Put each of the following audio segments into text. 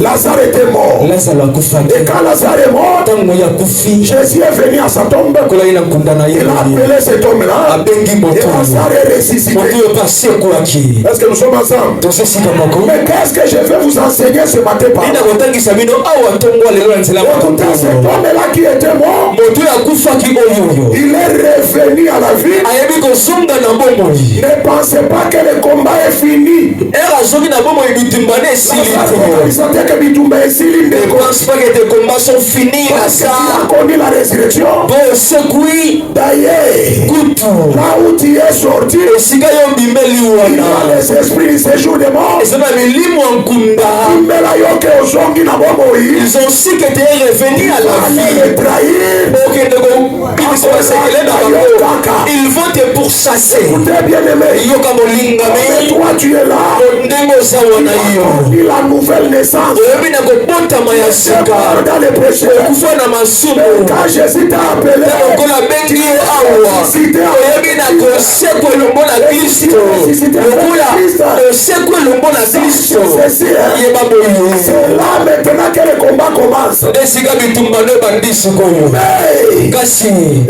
Lazare était mort. Et quand Lazare est mort, Jésus est venu à sa tombe. Il a appelé cet homme-là. Et Lazare est ressuscité. Est-ce que nous sommes ensemble? Mais qu'est-ce que je vais vous enseigner ce matin par là? Écoutez, cet homme-là qui était mort, il est revenu à la vie. Ne pensez pas que le combat est fini. Ne pense pas que tes combats sont finis. Parce que tu as connu la résurrection. D'ailleurs, là où tu es sorti, il y a les esprits du séjour des morts. Ils ont su que tu es revenu à la vie. Ils vont te pourchasser. Écoutez bien aimé. Mais toi tu es là. Il a la nouvelle naissance. Dans les péchés. Quand Jésus t'a appelé, c'est là maintenant que le combat commence.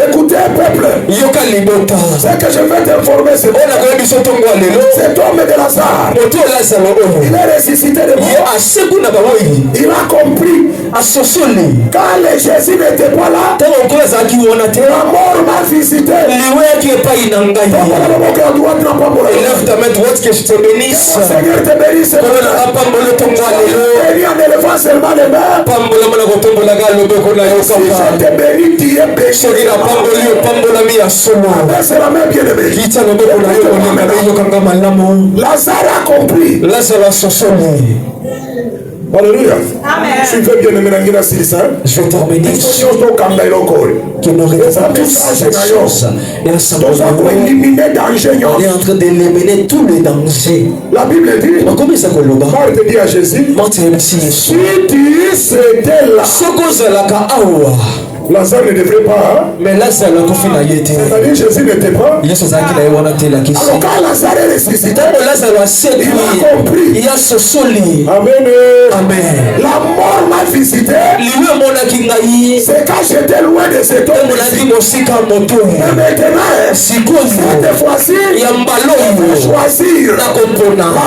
Écoutez peuple, ce que je vais t'informer, c'est cet homme de Lazare, il est ressuscité de mort. Il a compris quand le Jésus n'était pas là, la mort m'a visité. Lève ta main droite que je te bénisse. Que mon Seigneur te bénisse. Bénis en élevant seulement les mains. Si je te bénis, tu es béni. C'est la main bien-aimée. Lazare a compris. Alléluia. Amen. Je vais terminer. Que nous regardons tous. On est en train d'éliminer tous les dangers. La Bible dit, Marthe dit à Jésus, si tu étais là, Lazare ne devrait pas. Mais Lazare c'est-à-dire Jésus n'était pas. Alors quand Lazare est ressuscité, il a compris. Amen. La mort m'a visité. C'est quand j'étais loin de cet homme. Et maintenant, cette fois-ci, il faut choisir la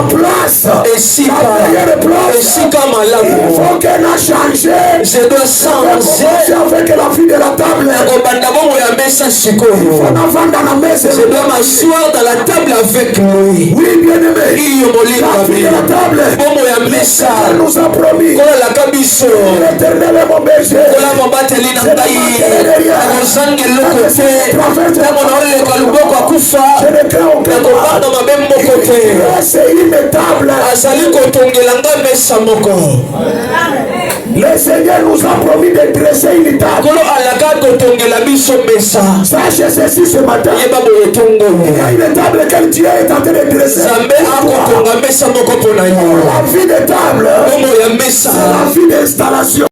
place. La meilleure place. Il faut qu'elle a changé. Je dois changer avec la fille de la table. Je dois m'asseoir dans la table avec lui. Oui, bien aimé. La fille de la table. Elle nous a promis. L'éternel est mon berger. Je ne crains aucun mal. C'est inétable. Le Seigneur nous a promis de dresser une table. Sachez ceci ce matin. Il y a une table que Dieu est en train de dresser. La vie de table, c'est la vie d'installation.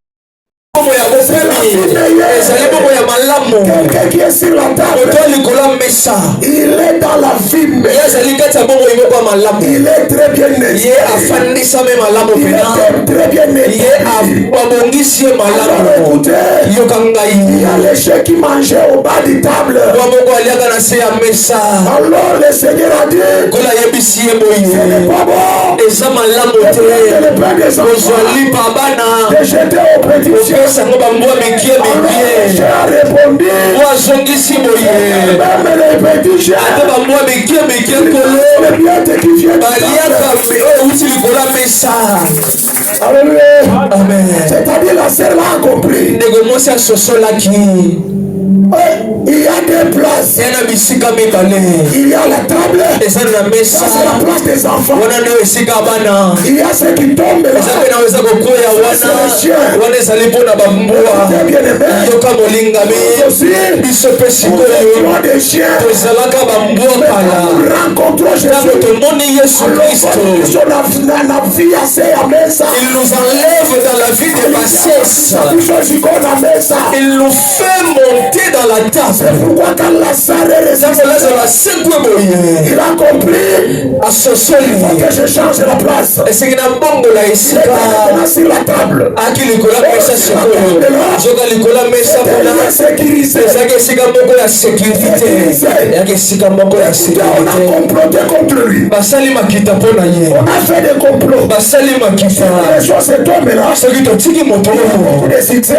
Quelqu'un qui est sur la table, il est dans la vie, mais il est très bien né. Il est très bien né. Alors écoutez, il y a les chiens qui mangeaient au bas de table. Alors le Seigneur a dit, ce n'est pas bon de prendre le pain des enfants, de jeter au petit chien. J'ai répondu, même les petits chiens, le bien qui vient c'est-à-dire la sœur l'a compris. Il y a des places. Il y a la table. Ça c'est la place des enfants. Il y a ceux qui tombent là. C'est les chiens. Bien aimé. Aussi, nous avons des chiens. Rencontrons Jésus. Il nous enlève dans la vie de bassesse. Il nous fait monter dans la tasse. C'est pourquoi quand Lazare est ressuscité, il a compris. Il faut que je change la place. Il était maintenant sur la table. On a comploté contre lui. On a fait des complots. Les choses cet homme-là, il a beaucoup de succès.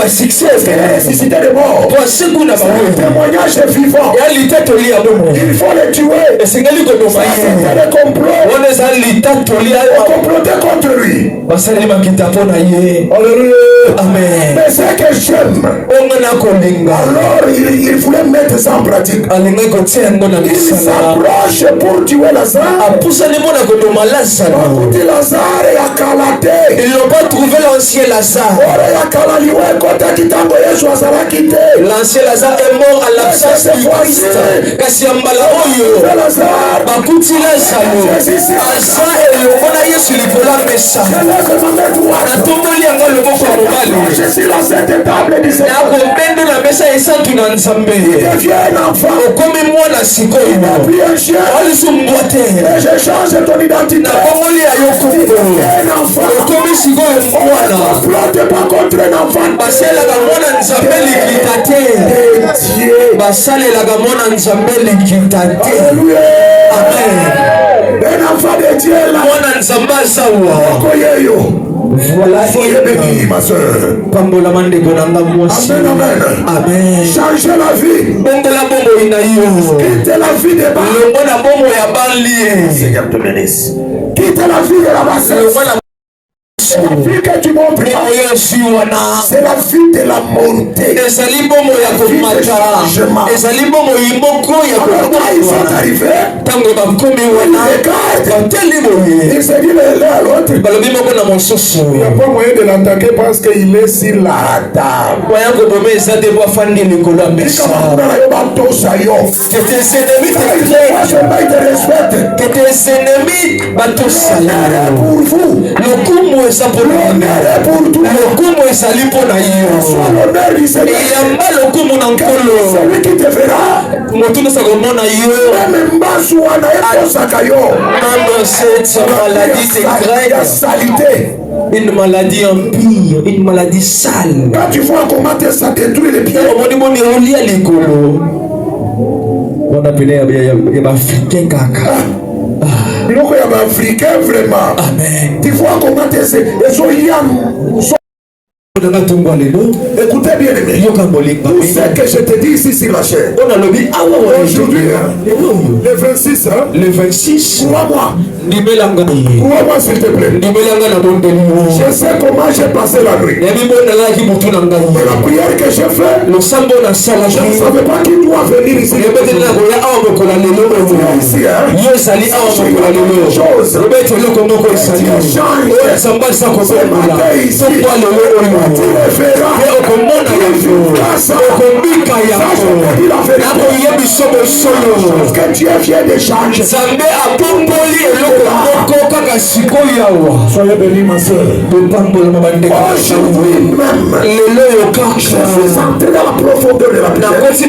Est-ce qu'il a ressuscité des morts? C'est un témoignage vivant. Il faut le tuer. C'était des complots. On complotait contre lui. Alléluia. Amen. Mais c'est que j'aime. Alors il voulait mettre ça en pratique. Il s'approche pour tuer Lazare. Lazare a calaté. Ils n'ont pas trouvé l'ancien Lazare. L'ancien Lazare est mort à l'absence du Christ. Kasiambala oyo. Bakuti Lazaro. Asa elokona Yesu likola mesa. Natongoli yango loboko ya mobali. Nakobendo na mesa esantu na Nzambe. Okomi mwana sikoyo. Olisumbwa te. Nakongoli ya yokombo. Okomi sikoyo mwana. Basalelaka mwana Nzambe likita te. Basalelaka mwana Nzambe likita te. Amen. Mwana Nzambe asawa. Voilà, soyez bénis, ma soeur. Amen, amen. Amen. Changez la vie. Quittez la vie des bas. Seigneur te bénisse. Quittez la vie de la bassesse. C'est la vie que tu montres. C'est la vie de la montée. Alors quand ils sont arrivés, il s'est dit l'autre, il n'y a pas moyen de l'attaquer parce qu'il est sur la table. Que tes ennemis te craignent. Que tes ennemis pour vous. Lokumu ezali mpona yo. Eyamba lokumu na nkolo. Moto nasa komona yo. Même cette maladie te craigne. Une maladie impure, une maladie sale. Quand tu vois comment ça détruit les pieds. On appelait les Africains kaka. Il y a un Africain vraiment. Amen. Tu vois comment ils sont écoutez bien aimé. Tout ce que je te dis ici sur la chaîne. Aujourd'hui, le 26, le 26, crois-moi. Crois-moi s'il te plaît. Je sais comment j'ai passé la nuit. Et la prière que j'ai faite, je ne savais pas qui doit venir ici. Que Dieu vient de changer. Soyez bénis ma soeur. Aujourd'hui même, je suis entré dans la profondeur de la prière. Qu'est-ce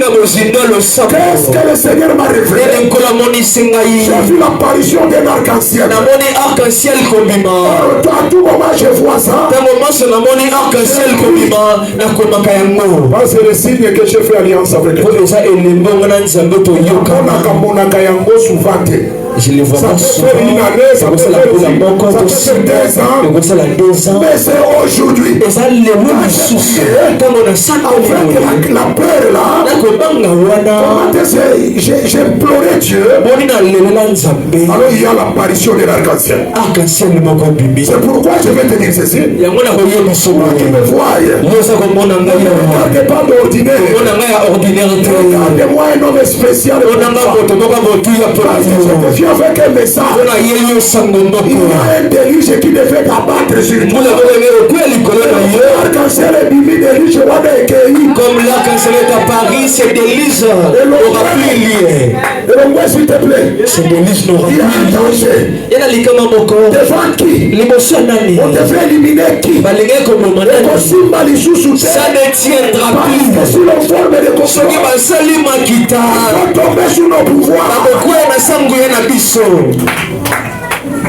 que le Seigneur m'a révélé? J'ai vu l'apparition d'un arc-en-ciel. À tout moment je vois ça. C'est le signe que j'ai fait alliance avec Dieu. Je les vois pas souvent. Ça fait 2 ans. Mais c'est aujourd'hui. Avec la peur là, j'ai imploré Dieu. Alors il y a l'apparition de l'arc-en-ciel. C'est pourquoi je vais te dire ceci. Qui me voit, ne regardez pas d'ordinaire. Regardez-moi un homme spécial. Je viens avec un message. Il y a un déluge qui devait abattre sur toi. Comme là, quand c'est à Paris, c'est d'Élise n'aura plus lié. S'il te plaît. C'est d'Élise n'aura plus lié. Il y a les camarades devant qui? les motions d'année. On devrait éliminer qui? Ça ne tiendra plus. Sur la forme de Ce qui va salir ma guitare. on tomber sous nos pouvoirs.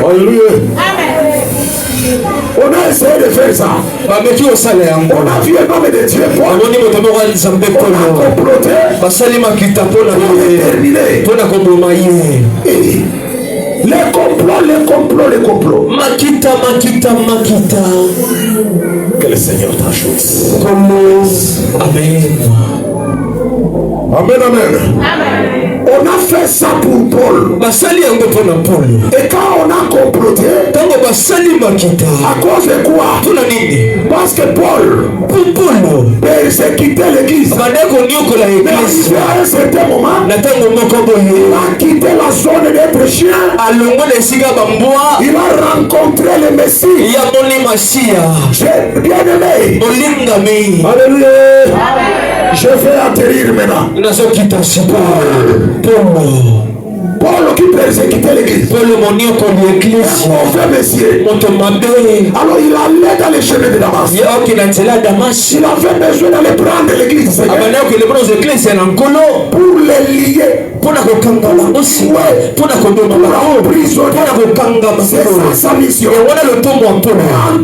Alléluia. On a essayé de faire ça. On a vu un homme de Dieu. On a comploté. On a terminé. Les complots. Makita. Que le Seigneur t'ajoute. Amen. On a fait ça pour Paul. Et quand on a comploté, à cause de quoi? Parce que Paul persécutait l'église. Mais arrivé à un certain moment, il a quitté la zone d'être chien. Il a rencontré le Messie. J'ai bien aimé. Alléluia. Je vais atterrir maintenant. Paul qui persécutait l'église. Un mauvais monsieur. Alors il allait dans les chemins de Damas. Il avait besoin d'aller prendre l'église. Pour les lier. Pour emprisonner. C'est ça sa mission. En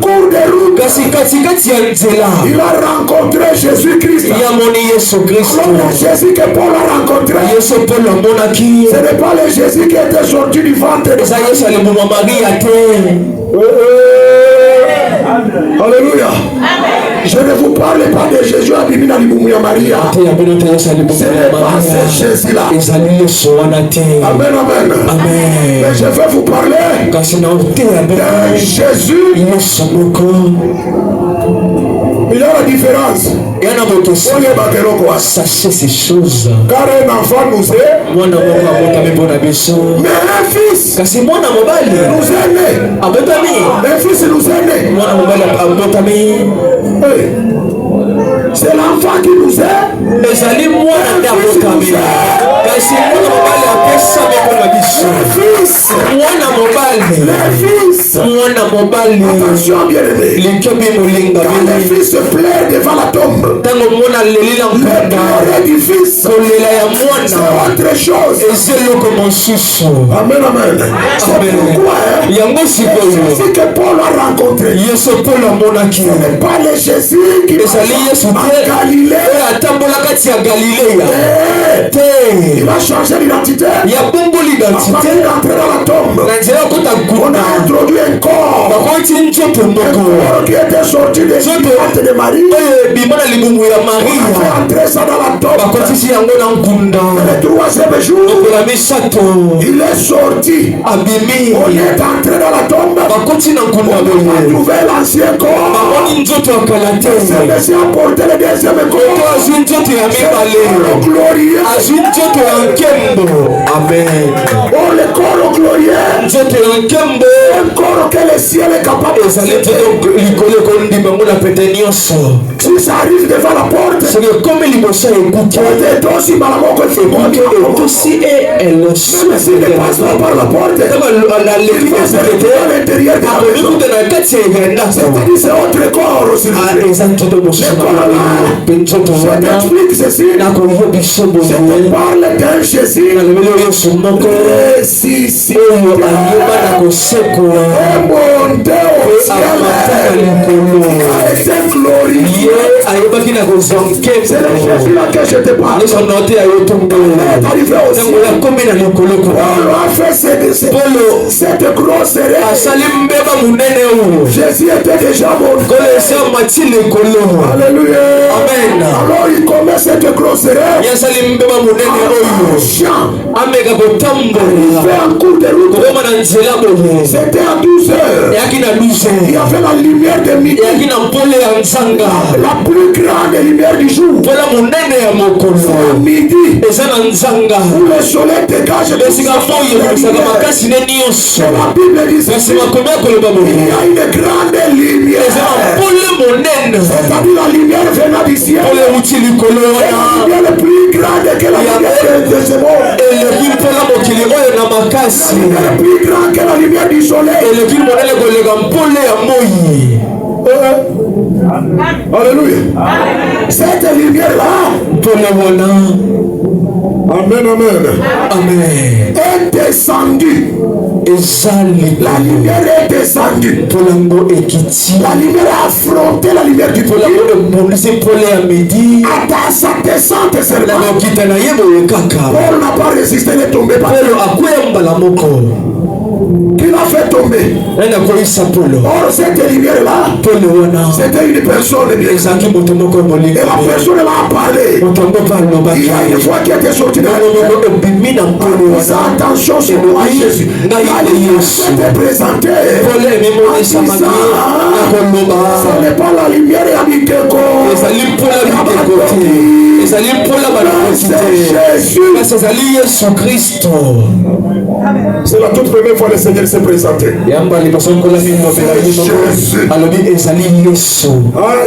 cours de route, il a rencontré Jésus-Christ. Alors le Jésus que Paul a rencontré, ce n'est pas le Jésus qui était sorti du ventre de Alléluia. Je ne vous parle pas de Jésus Abimina Liboumouya Maria. Ce n'est pas ce Jésus-là. Amen. Mais je vais vous parler de Jésus. Il y a la différence. Sachez ces choses. Car un enfant nous est, mais un fils nous est né. Un fils nous est né. C'est l'enfant qui nous est. Attention bien aimé. Quand les fils se pleurent devant la tombe, le pleurer du fils, c'est autre chose. Amen. C'est pourquoi Jésus que Paul a rencontré, ce n'est pas le Jésus qui est en Galilée. Il a changé l'identité. Avant d'entrer dans la tombe, on a introduit un corps qui était sorti de l'identité de Marie. On a fait entrer ça dans la tombe. Le troisième jour, il est sorti. On est entré dans la tombe. On a trouvé l'ancien corps. C'est Messie a porté le deuxième corps. Glorieux. Amen. Oh, le corps glorieux. Un corps que le ciel est capable de si ça arrive devant la porte, c'est comme il aussi même s'il ne passe pas par la porte, il va se retrouver à l'intérieur de la maison. C'est autre corps aussi. Je t'explique ceci. Je te parle d'un Jésus ressuscité. Un bon Dieu au ciel. C'est glorieux. C'est le Jésus laquelle je te parle. Est arrivé aussi. Paul a fait cette grosse erreur. Jésus était déjà mort. Alléluia. Amen. Alors il commet cette grosse erreur. Il fait un coup de route. C'était à 12 heures. Il y avait la lumière de midi. La plus grande lumière du jour. À midi. Où le soleil dégage. La Bible dit ceci. Il y a une grande lumière. monene. C'est-à-dire la lumière venant du ciel. Pour les outils du colon. La lumière plus grande que la lumière de ce monde. Et le film pour la mokili oyo na makasi. La lumière plus grande que la lumière du soleil. Et le film monene kolega mpole ya moi. Alléluia. Cette lumière-là. Pour le voilà. Amen, amen. Amen. Est descendu. La lumière est descendue. Pour l'ango ekiti. La lumière a affronté la lumière du pour midi. À sa descente seulement. Paul n'a pas résisté, il est tombé par terre. Qui l'a fait tomber? Or cette lumière-là, c'était une personne. Et la personne l'a parlé. Il y a une fois qui était sorti de la lumière. Attention sur moi Jésus. La lumière s'était présentée. En disant, ce n'est pas la lumière habitée c'est la toute première fois que le Seigneur s'est présenté.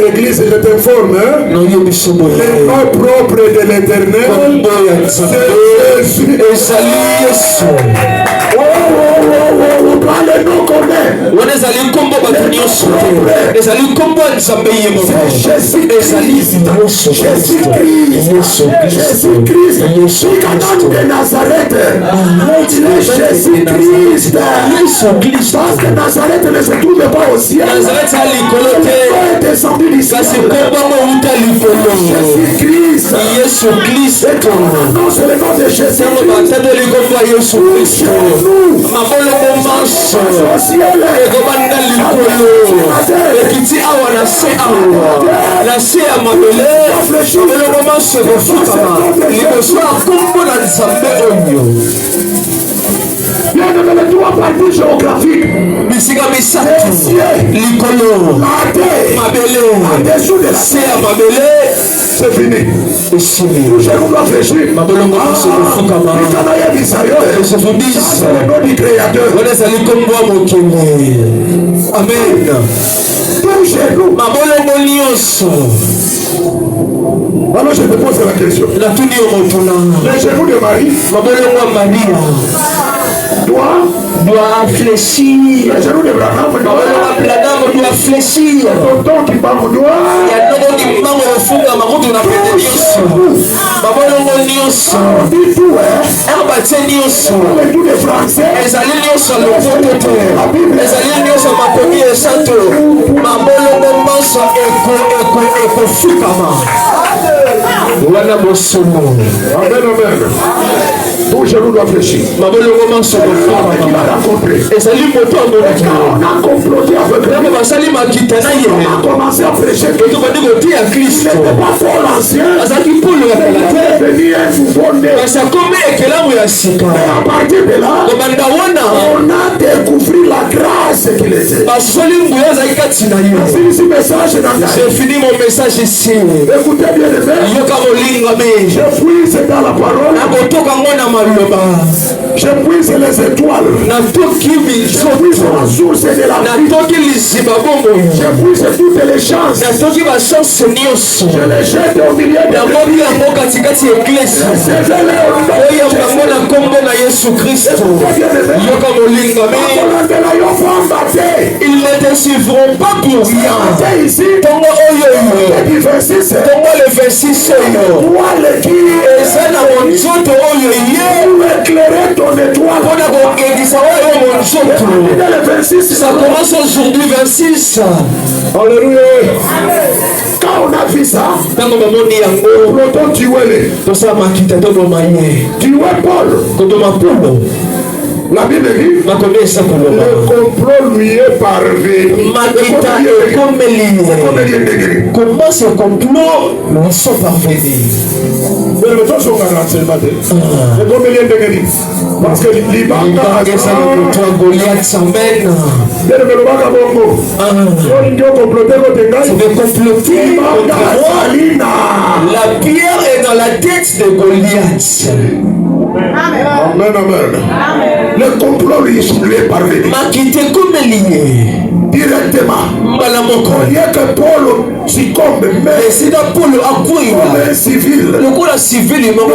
Église, je t'informe, le nom propre de l'Éternel, c'est Jésus. Le nom commun. Jésus-Christ de Nazareth. Jésus-Christ. Parce que Nazareth ne se trouve pas au ciel. Il est descendu du ciel. Jésus-Christ. Non, c'est le nom de Jésus-Christ. ekiti awa na se ya mabele elongo se kofutama liboso ya kombo na nzambe oyo. Bien de les trois parties géographiques. Bisika misatu likolo mabele se ya mabele. C'est fini. Je vous dois fléchir. Mabolongo se kofutama se fundisa le nom du Créateur. onezali kombo ya mokili. Amen. Mabolongo nyonso. Alors je te pose la question. Natuni omotuna. Les genoux de Marie. Mabolongo Maria. Doit fléchir. Les genoux de Branham. Doit fléchir. Tonton qui parle doit. Il y a d'autres qui parlent au fond de la maman de la pédéliose. Mabolongo nyonso. Dis tout, hein. Herbate nyonso. Les tout de français. Ezali nyonso le pototo. Ezali nyonso makomi esato. Mabolongo nyonso eko fukama. Wana bosomo. Amen, amen. Tout genou doit fléchir. Mabolongo nyonso eko il a rencontré. Ezali moto amonaki. On a comploté avec lui. Basali makita na ye. On a commencé à prêcher que tu vas dire que tu es Christ. n'était pas Paul l'ancien. Azaki Paul ya kalate. Venu un nouveau né. Basa comme ekelamu ya sika. À partir de là, Kobanda wana. on a découvert la grâce qu'il était. Basoli nguya za ikati na ye. C'est ce message dans ta. J'ai fini mon message ici. Écoutez bien les frères. Yoka molinga me. Je puise dans la parole. Nakotoka ngona maloba. Je puise les étoiles. Natoki Je puise la source de la vie. Natoki liziba bombo. Je puise toutes les chances. Natoki ba chance nyonso. Je les jette au milieu de la vie. Yango katikati ya eglise. Oya bango na kombo na Yesu Kristo. Yoka molinga me. Ils ne te suivront pas pour rien. Tongo oyo yo. Tongo le 26 oyo. Eza na monzoto oyo ye. Ton étoile. Ça commence aujourd'hui 26. Alléluia. Quand on a vu ça, tu es Paul. La Bible dit le complot lui est parvenu. Comment ce complot nous sont parvenus? Parce que Goliath s'emmène. Tu veux comploter contre moi. La pierre est dans la tête de Goliath. Amen, amen. Le complot lui est parvenu. Makite comme lié. Directement. Au lieu que Paul succombe, mais c'est un Paul à quoi comme un civil. le coup la civil est mort.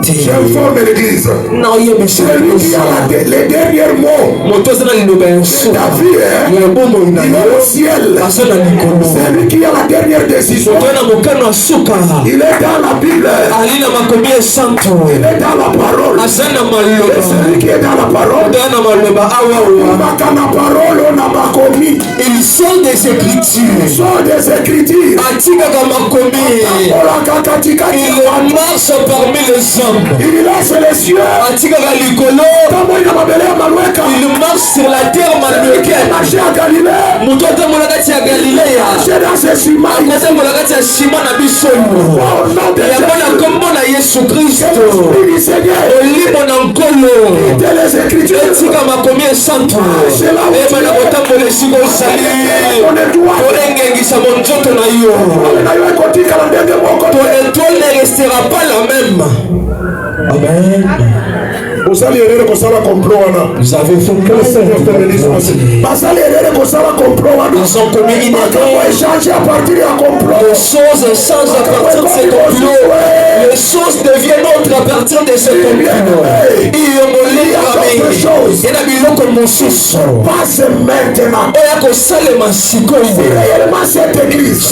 J'informe l'église. Non, il y a monsieur. Celui qui a les derniers mots Moto c'est dans le de ta vie, il est bon il est au ciel. Celui qui a la dernière décision, il est dans la Bible. Il est dans la parole. Et celui qui est dans la parole, ils sont des écritures. ils sont des écritures. Il marche parmi les hommes. Il laisse les cieux. Il marche sur la terre manuéquelle. Marché à Galilée. Marché dans ses ciments. Yesu Kristo Olimo na nkolo les écritures. etika makomi esantu ebana kotambola esika osali olengengisa monzoto na yo ton étoile ne restera pas la même. Amen. Vous allez aider pour ça la complot. Vous avez fait que ils ont commis une erreur. À partir de complot. Les choses changent à partir de ce complot. Les choses deviennent autres à partir de ce complot. Passe maintenant. Réellement cette église.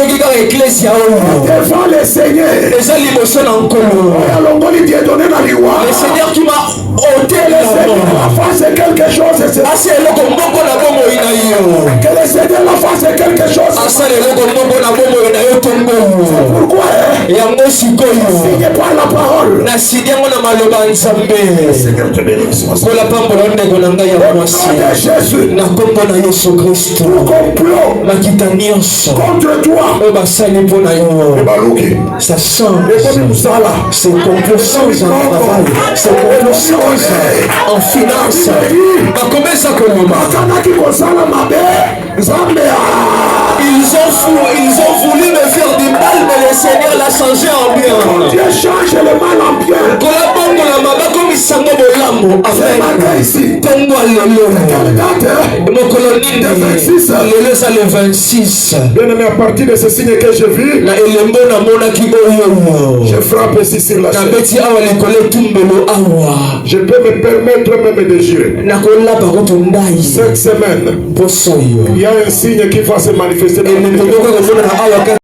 Devant le Seigneur. Le Seigneur qui m'a ôté la face de quelque chose. que le Seigneur la face de quelque chose. Pourquoi? Signé par la parole. Seigneur te bénisse. Jésus. Tout complot contre toi. Ça change. C'est complot change en travail. C'est complot change en finance. Ils ont voulu me faire du mal, mais le Seigneur l'a changé en bien. Dieu change le mal en bien. Le 26. Bien-aimé, à partir de ce signe que j'ai vu, je frappe ici sur la chaise. Je peux me permettre même de jurer. Cette semaine, il y a un signe qui va se manifester dans